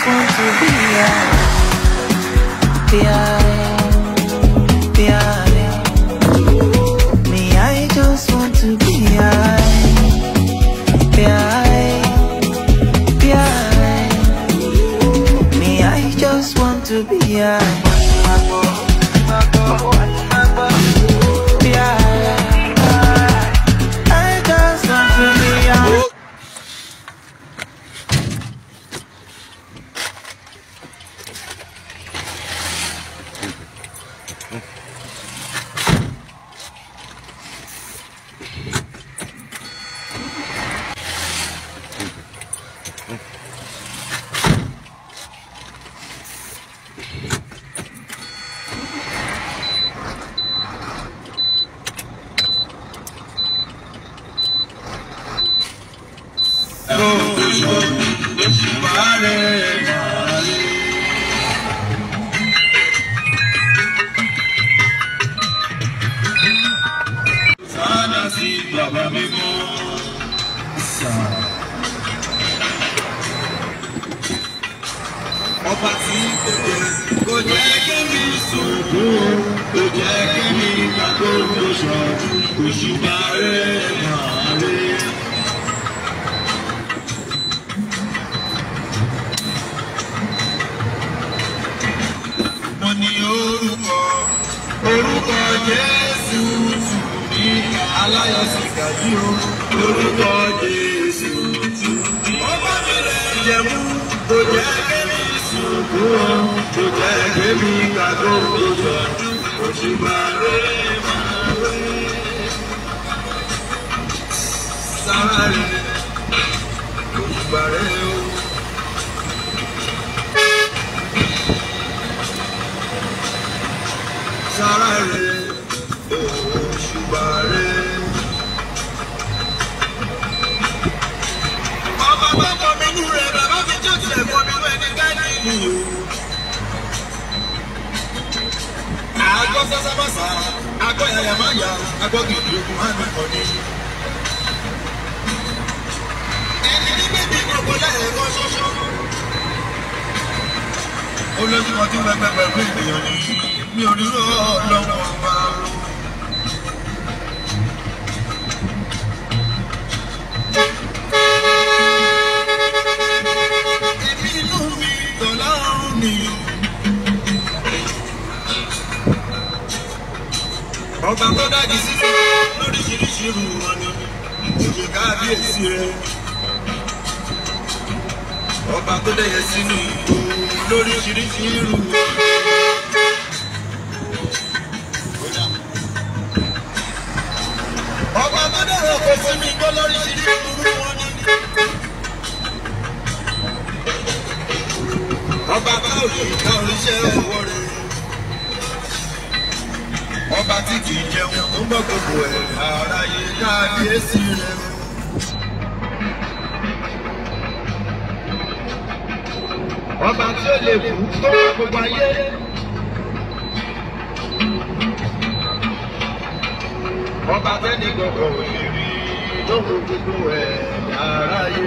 want to be high. Me, I just want to be high. Me, I just want to be high. Ọba tí kò jẹ́ kí mi sòkò, kò jẹ́ kí mi gbàgbọ́ lóṣù òṣùpá rẹ̀ máa rí. Mo ní orúkọ Jésù tù mí, aláyọ̀ sì gàdí o, orúkọ Jésù tù mí. Ọba mi rẹ̀ jẹ̀mú, kò jẹ́ kí mi sòkò, kò jẹ́ kí mi gbàgbọ́ lóṣù òṣùpá rẹ̀ máa rí. Sára rẹ̀ òṣùpá rẹ̀ o. Sára rẹ̀ òṣùpá rẹ̀. Ọba tó kọ mi nú rẹ̀, bàbá mi tó tilẹ̀ kọ mi wẹ̀ ní gáàdì mi o. Àgọ́ sásábàsá, àgọ́ yàyàmáyà, àgọ́ gidi ogun hàn mí kọ́ ni. Ẹni ní bèbí gbogbo lẹ́ẹ̀kọ́ ṣoṣo. Olójúmọ́ tí wọ́n pẹ́ pẹ̀lú ènìyàn ni mi ò dúró lọ́wọ́ ọba. Èmi inú mi dọ̀lọ́run ni. Ọba tó dájú sí lóríṣiríṣi irú wọn ni òye kábíyèsí rẹ̀. Ọba tó dẹ̀yẹ sínú ìlú lóríṣiríṣi irú wọn. Ọba tó dẹ̀yẹ kò sí mi gbọ́ lóríṣiríṣi irú wọn ni. Ọba bá òye ìka oríṣẹ́ ọwọ́ rẹ̀. Ọba tí kì í jẹun tó gbọ́ gbogbo ẹ̀ aráyé kábíyèsí rẹ̀. Ọba tí ó lè kú tó wà gbogbo ayé. Ọba tẹ́ni gbogbo ò lè rí lóhùn gbogbo ẹ̀ aráyé.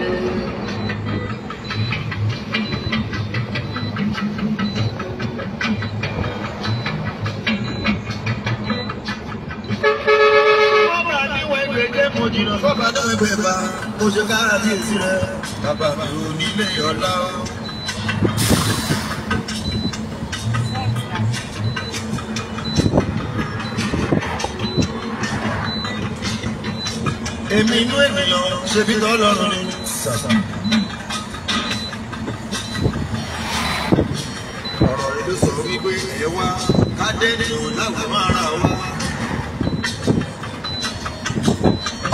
Mo jìnnà sọ́ba dáhùn ẹgbẹ́ bá mo ṣe káàbíyèsí rẹ̀ bàbá mi ò nílé ọ̀la o. Èmi inú ènìyàn ṣe bí tọ́lọ́run ni. Ọ̀rọ̀ rẹ̀ ló sọ wípé ẹ wá ká dé nínú láwọn ara wa.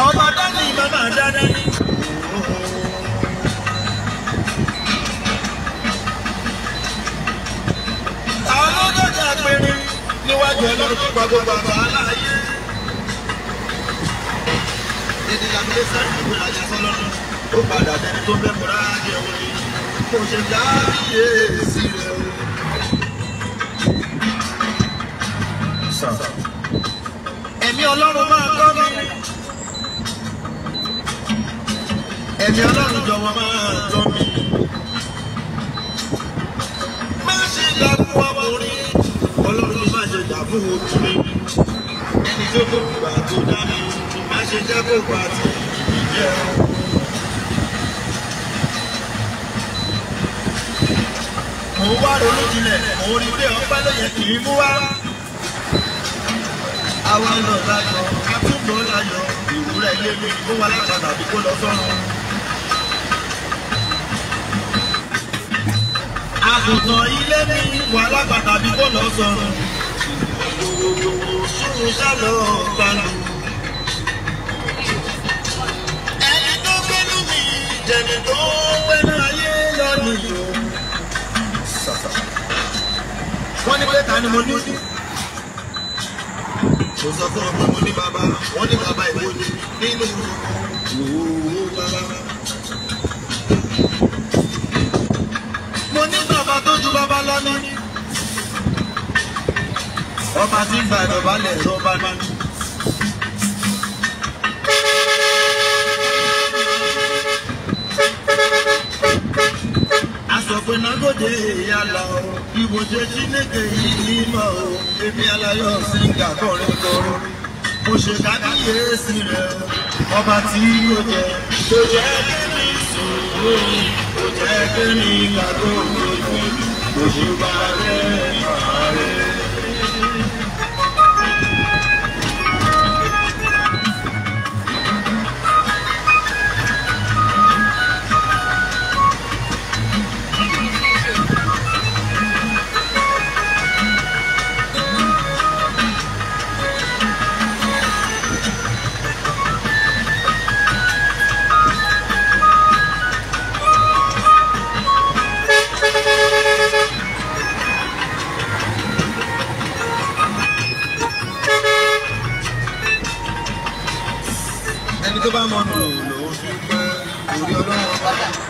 Ọba dání màmá dáná ní. Àwọn olóògbé àpẹẹrẹ níwájú Ọlọ́run tó gba gbogbo àgbà aláàyè. Èdè làbílẹ̀ sáré ìwé ìrajà sọ́lọ́run. Ó padà dẹni tó fẹ́ múra jẹ wọlé. Kò ṣe kábíyèsí rẹ̀ o. Ẹ̀mí Ọlọ́run máa kọ́ mi. Ẹ̀mí Ọlọ́run jọ̀wọ́ máa tọ́ mi. dá fún ọkùnrin ọlọ́run má ṣe dá fún obìnrin ẹni tó kó gbà tó dá mi má ṣe jẹ́ kó gbà tí ìjẹ́ ọ. mo wá ronú jinlẹ̀ mo rí pé ọpẹ́ ló yẹ kì í mú wá. àwa lọ láyọ̀ àtúbọ̀ láyọ̀ ìwúrẹ́ ilé mi kó wá lápàdà bí kó lọ sọ́run. àgùntàn ilé mi wà lápàdà bí kó lọ sọ́run. sùúrù sálọ balù. ẹni tó gbẹ́nu mi jẹ̀ni tó gbẹ́nu ayé lọ́nìí o. wọ́n ní pé ta ni mo ní. mo sọ fún ọ pé mo ní bàbá wọ́n ní bàbá ìwọ ni nínú owó bàbá. mo ní bàbá tó ju bàbá lọ ní. ọba tí ń gba ìdọ̀bálẹ̀ lọ́ba ní. Asọ̀pẹ̀ Nagode yàrá o, ìwò ṣe Chineke yìí mọ̀ o, èmi aláyọ̀ síngà kọrin kọrin. Mo ṣe kábíyèsí rẹ̀ o, ọba tí yóò jẹ. Kò jẹ́ kémi sòrò, kò jẹ́ kémi gbàgbọ́ òjòjì, kò ṣe bá rẹ̀ máa rẹ̀. ẹni tó bá mọ̀ nù lò ó fi pẹ́ orí ọlọ́run.